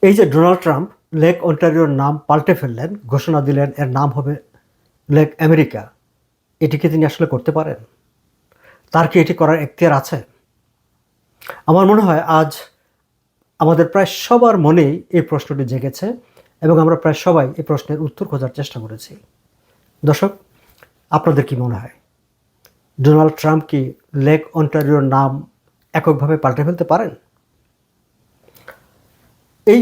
এই যে Donald Trump lake অন্টারিওর নাম পাল্টে ফেললেন, ঘোষণা দিলেন এর নাম হবে লেক আমেরিকা, এটি কি তিনি আসলে করতে পারেন? তার কি এটি করার এখতিয়ার আছে? আমার মনে হয় আজ আমাদের প্রায় সবার মনেই এই প্রশ্নটি জেগেছে এবং আমরা প্রায় সবাই এই প্রশ্নের উত্তর খোঁজার চেষ্টা করেছি। দর্শক, আপনাদের কি মনে হয় ডোনাল্ড ট্রাম্প কি লেক অন্টারিওর নাম এককভাবে পাল্টে ফেলতে পারেন? এই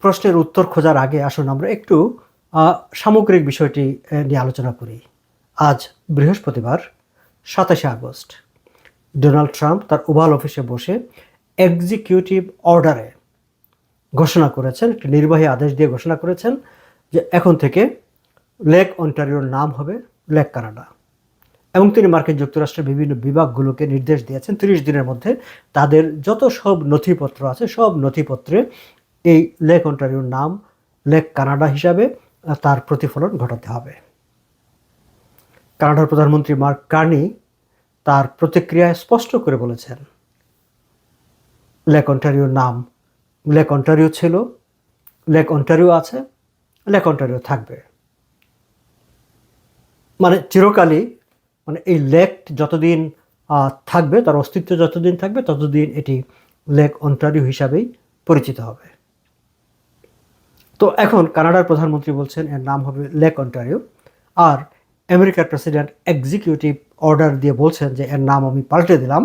প্রশ্নের উত্তর খোঁজার আগে আসুন আমরা একটু সামগ্রিক বিষয়টি নিয়ে আলোচনা করি। আজ বৃহস্পতিবার 27 আগস্ট ডোনাল্ড ট্রাম্প তার ওভাল অফিসে বসে এক্সিকিউটিভ অর্ডারে ঘোষণা করেছেন, একটি নির্বাহী আদেশ দিয়ে ঘোষণা করেছেন যে এখন থেকে লেক অন্টারিওর নাম হবে লেক কানাডা। এবং তিনি মার্কিন যুক্তরাষ্ট্রের বিভিন্ন বিভাগগুলোকে নির্দেশ দিয়েছেন 30 দিনের মধ্যে তাদের যত সব নথিপত্র আছে সব নথিপত্রে এই লেক অন্টারিওর নাম লেক কানাডা হিসাবে তার প্রতিফলন ঘটাতে হবে। কানাডার প্রধানমন্ত্রী মার্ক কার্নি তার প্রতিক্রিয়ায় স্পষ্ট করে বলেছেন, লেক অন্টারিওর নাম লেক অন্টারিও ছিল, লেক অন্টারিও আছে, লেক অন্টারিও থাকবে। মানে চিরকালই, মানে এই লেক যতদিন থাকবে, তার অস্তিত্ব যতদিন থাকবে ততদিন এটি লেক অন্টারিও হিসাবেই পরিচিত হবে। তো এখন কানাডার প্রধানমন্ত্রী বলছেন এর নাম হবে লেক অন্টারিও, আর আমেরিকার প্রেসিডেন্ট এক্সিকিউটিভ অর্ডার দিয়ে বলছেন যে এর নাম আমি পাল্টে দিলাম,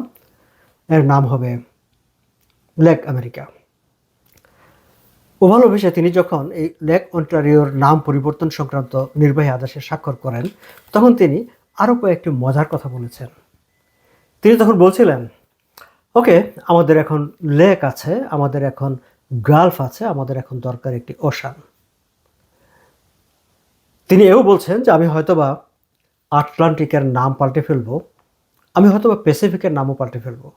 এর নাম হবে লেক আমেরিকা। ওভাল অফিসে তিনি যখন এই লেক অন্টারিওর নাম পরিবর্তন সংক্রান্ত নির্বাহী আদেশে স্বাক্ষর করেন তখন তিনি আরও কয়েকটি মজার কথা বলেছেন। তিনি তখন বলছিলেন, ওকে, আমাদের এখন লেক আছে, আমাদের এখন গালফ আছে, আমাদের এখন দরকার একটি ওশান। তিনি এও বলছেন যে আমি হয়তোবা আটলান্টিকের নাম পাল্টে ফেলবো, আমি হয়তোবা প্যাসিফিকের নামও পাল্টে ফেলবো।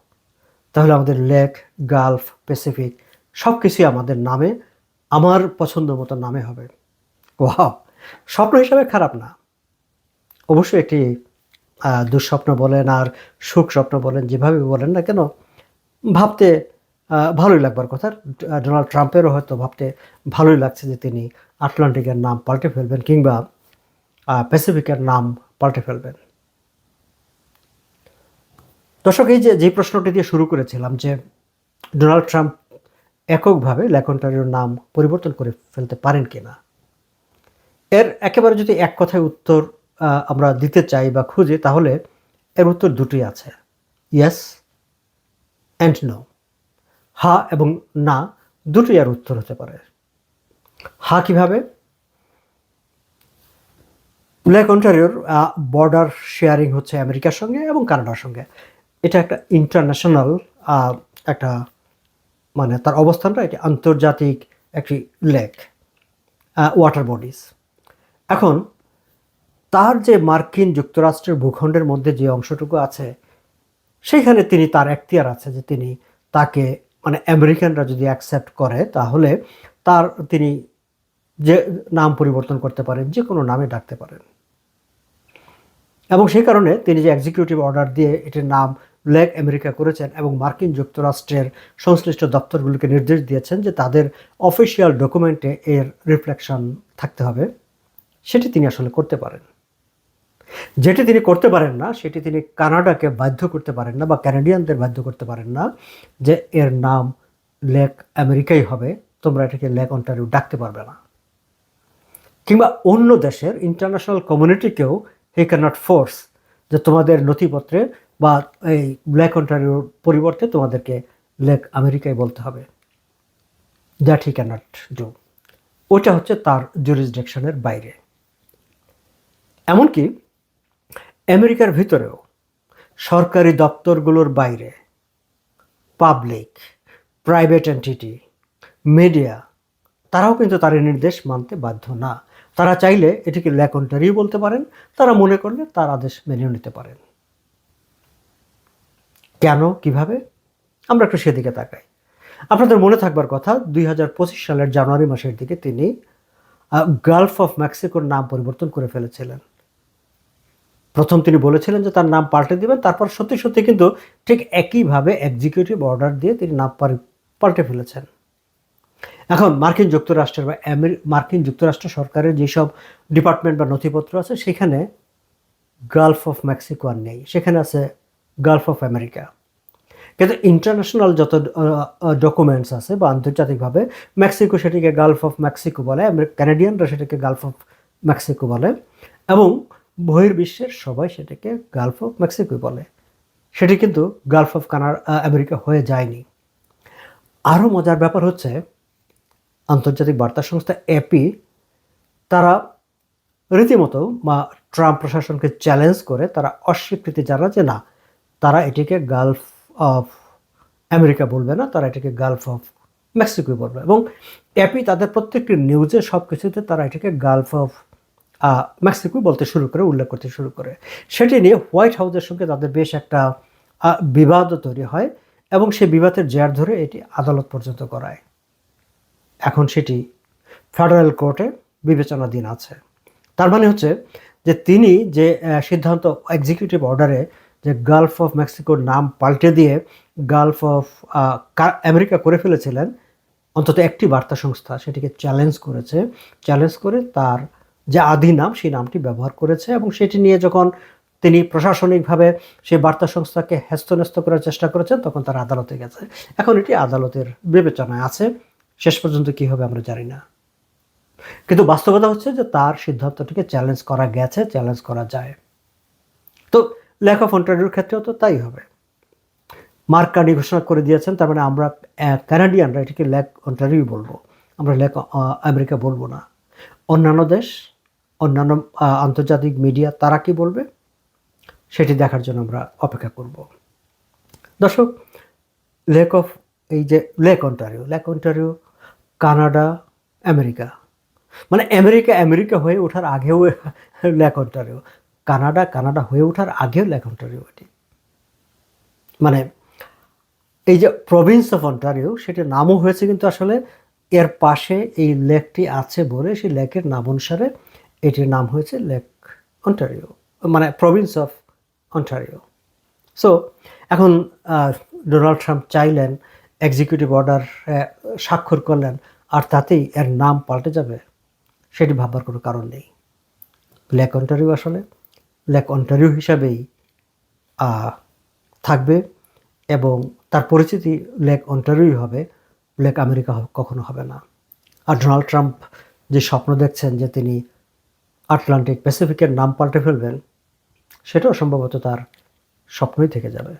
তাহলে আমাদের লেক, গালফ, প্যাসিফিক সব কিছুই আমাদের নামে, আমার পছন্দ মতো নামে হবে। ওয়াও! স্বপ্ন হিসাবে খারাপ না। অবশ্যই একটি দুঃস্বপ্ন বলেন আর সুখ স্বপ্ন বলেন, যেভাবে বলেন না কেন, ভাবতে ভালোই লাগবার কথা। ডোনাল্ড ট্রাম্পেরও হয়তো ভাবতে ভালোই লাগছে যে তিনি আটলান্টিকের নাম পাল্টে ফেলবেন কিংবা প্যাসিফিকের নাম পাল্টে ফেলবেন। দর্শক, এই যে প্রশ্নটি দিয়ে শুরু করেছিলাম যে ডোনাল্ড ট্রাম্প এককভাবে লেক অন্টারিওর নাম পরিবর্তন করে ফেলতে পারেন কিনা, এর একেবারে যদি এক কথায় উত্তর আমরা দিতে চাই বা খুঁজি, তাহলে এর উত্তর দুটি আছে, ইয়েস অ্যান্ড নো। হা এবং না দুটোই এর উত্তর হতে পারে। হা কিভাবে? লেক অন্টারিওর বর্ডার শেয়ারিং হচ্ছে আমেরিকার সঙ্গে এবং কানাডার সঙ্গে। এটা একটা ইন্টারন্যাশনাল একটা, মানে তার অবস্থানটা এটি আন্তর্জাতিক একটি লেক, ওয়াটার বডিজ। এখন তার যে মার্কিন যুক্তরাষ্ট্রের ভূখণ্ডের মধ্যে যে অংশটুকু আছে সেইখানে তিনি, তার এখতিয়ার আছে যে তিনি তাকে, মানে আমেরিকানরা যদি অ্যাকসেপ্ট করে তাহলে তিনি যে নাম পরিবর্তন করতে পারেন, যে কোনো নামে ডাকতে পারেন। এবং সেই কারণে তিনি যে এক্সিকিউটিভ অর্ডার দিয়ে এটির নাম লেক আমেরিকা করেছেন এবং মার্কিন যুক্তরাষ্ট্রের সংশ্লিষ্ট দপ্তরগুলোকে নির্দেশ দিয়েছেন যে তাদের অফিসিয়াল ডকুমেন্টে এর রিফ্লেকশন থাকতে হবে, সেটি তিনি আসলে করতে পারেন। যেটি তিনি করতে পারেন না সেটি তিনি কানাডাকে বাধ্য করতে পারেন না বা ক্যানাডিয়ানদের বাধ্য করতে পারেন না যে এর নাম লেক আমেরিকাই হবে, তোমরা এটাকে লেক অন্টারিও ডাকতে পারবে না। কিংবা অন্য দেশের ইন্টারন্যাশনাল কমিউনিটিকেও হি ক্যানট ফোর্স যে তোমাদের নথিপত্রে বা এই লেক অন্টারিওর পরিবর্তে তোমাদেরকে লেক আমেরিকাই বলতে হবে। That he can't do. ওটা হচ্ছে তার জুরিসডিকশনের বাইরে। এমনকি আমেরিকার ভিতরেও সরকারি দপ্তরগুলোর বাইরে পাবলিক, প্রাইভেট এন্টিটি, মিডিয়া, তারাও কিন্তু তার নির্দেশ মানতে বাধ্য না। তারা চাইলে এটিকে লেক অন্টারিও বলতে পারেন, তারা মনে করলে তার আদেশ মেনে নিতে পারেন। কেন, কিভাবে? আমরা একটু সেদিকে তাকাই। আপনাদের মনে থাকবার কথা 2025 সালের জানুয়ারি মাসের দিকে তিনি গালফ অফ মেক্সিকোর নাম পরিবর্তন করে ফেলেছিলেন। প্রথম তিনি বলেছিলেন যে তার নাম পাল্টে দিবেন, তারপর সত্যি সত্যি কিন্তু ঠিক একইভাবে এক্সিকিউটিভ অর্ডার দিয়ে তিনি নাম পাল্টে ফেলেছেন। এখন মার্কিন যুক্তরাষ্ট্র সরকারের যেসব ডিপার্টমেন্ট বা নথিপত্র আছে সেখানে গালফ অফ মেক্সিকো আর নেই, সেখানে আছে গালফ অফ আমেরিকা। কিন্তু ইন্টারন্যাশনাল যত ডকুমেন্টস আছে বা আন্তর্জাতিকভাবে, মেক্সিকো সেটিকে গালফ অফ মেক্সিকো বলে, কানাডিয়ানরা সেটাকে গালফ অফ মেক্সিকো বলে, এবং বহির্বিশ্বের সবাই সেটাকে গালফ অফ মেক্সিকো বলে। সেটি কিন্তু গালফ অফ আমেরিকা হয়ে যায়নি। আরও মজার ব্যাপার হচ্ছে, আন্তর্জাতিক বার্তা সংস্থা এপি তারা রীতিমতো ট্রাম্প প্রশাসনকে চ্যালেঞ্জ করে তারা অস্বীকৃতি জানায় যে না, তারা এটিকে গালফ অফ আমেরিকা বলবে না, তারা এটাকে গালফ অফ মেক্সিকো বলবে। এবং এপি তাদের প্রত্যেকটি নিউজে সব কিছুতে তারা এটাকে গালফ অফ মেক্সিকো বলতে শুরু করে, উল্লেখ করতে শুরু করে। সেটি নিয়ে হোয়াইট হাউসের সঙ্গে তাদের বেশ একটা বিবাদও তৈরি হয়, এবং সেই বিবাদের জের ধরে এটি আদালত পর্যন্ত করায়। এখন সেটি ফেডারেল কোর্টে বিবেচনাধীন আছে। তার মানে হচ্ছে যে তিনি যে সিদ্ধান্ত এক্সিকিউটিভ অর্ডারে যে গালফ অফ মেক্সিকোর নাম পাল্টে দিয়ে গালফ অফ আমেরিকা করে ফেলেছিলেন, অন্তত একটি বার্তা সংস্থা সেটিকে চ্যালেঞ্জ করেছে। চ্যালেঞ্জ করে তার যে আদি নাম সেই নামটি ব্যবহার করেছে, এবং সেটি নিয়ে যখন তিনি প্রশাসনিকভাবে সেই বার্তা সংস্থাকে হ্যস্তন্যস্ত করার চেষ্টা করেছেন, তখন তার আদালতে গেছে। এখন এটি আদালতের বিবেচনায় আছে, শেষ পর্যন্ত কী হবে আমরা জানি না। কিন্তু বাস্তবতা হচ্ছে যে তার সিদ্ধান্তটিকে চ্যালেঞ্জ করা গেছে, চ্যালেঞ্জ করা যায়। তো ল্যাক অফ অন্টারিওর ক্ষেত্রেও তো তাই হবে। মার্ক কার্নি ঘোষণা করে দিয়েছেন, তার মানে আমরা কানাডিয়ানরা এটিকে ল্যাক অন্টারিও বলবো, আমরা ল্যাক আমেরিকা বলবো না। অন্যান্য দেশ, অন্যান্য আন্তর্জাতিক মিডিয়া তারা কি বলবে সেটি দেখার জন্য আমরা অপেক্ষা করব। দর্শক, এই যে ল্যাক অন্টারিও কানাডা আমেরিকা, মানে আমেরিকা হয়ে ওঠার আগেও ল্যাক অন্টারিও, কানাডা হয়ে ওঠার আগেও ল্যাক অন্টারিও। এটি মানে এই যে প্রভিন্স অফ অন্টারিও, সেটার নামও হয়েছে কিন্তু আসলে এর পাশে এই লেকটি আছে বলে সেই লেকের নাম অনুসারে এটির নাম হয়েছে লেক অন্টারিও, মানে প্রভিন্স অফ অন্টারিও। সো এখন ডোনাল্ড ট্রাম্প চাইলেন, এক্সিকিউটিভ অর্ডার স্বাক্ষর করলেন, আর তাতেই এর নাম পাল্টে যাবে, সেটি ভাববার কোনো কারণ নেই। লেক অন্টারিও আসলে লেক অন্টারিও হিসাবেই থাকবে, এবং তার পরিচিতি লেক অন্টারিওই হবে, লেক আমেরিকা কখনো হবে না। আর ডোনাল্ড ট্রাম্প যে স্বপ্ন দেখছেন যে তিনি আটলান্টিক প্যাসিফিকের নাম পাল্টে ফেলবেন, সেটাও সম্ভবত তার স্বপ্নই থেকে যাবে।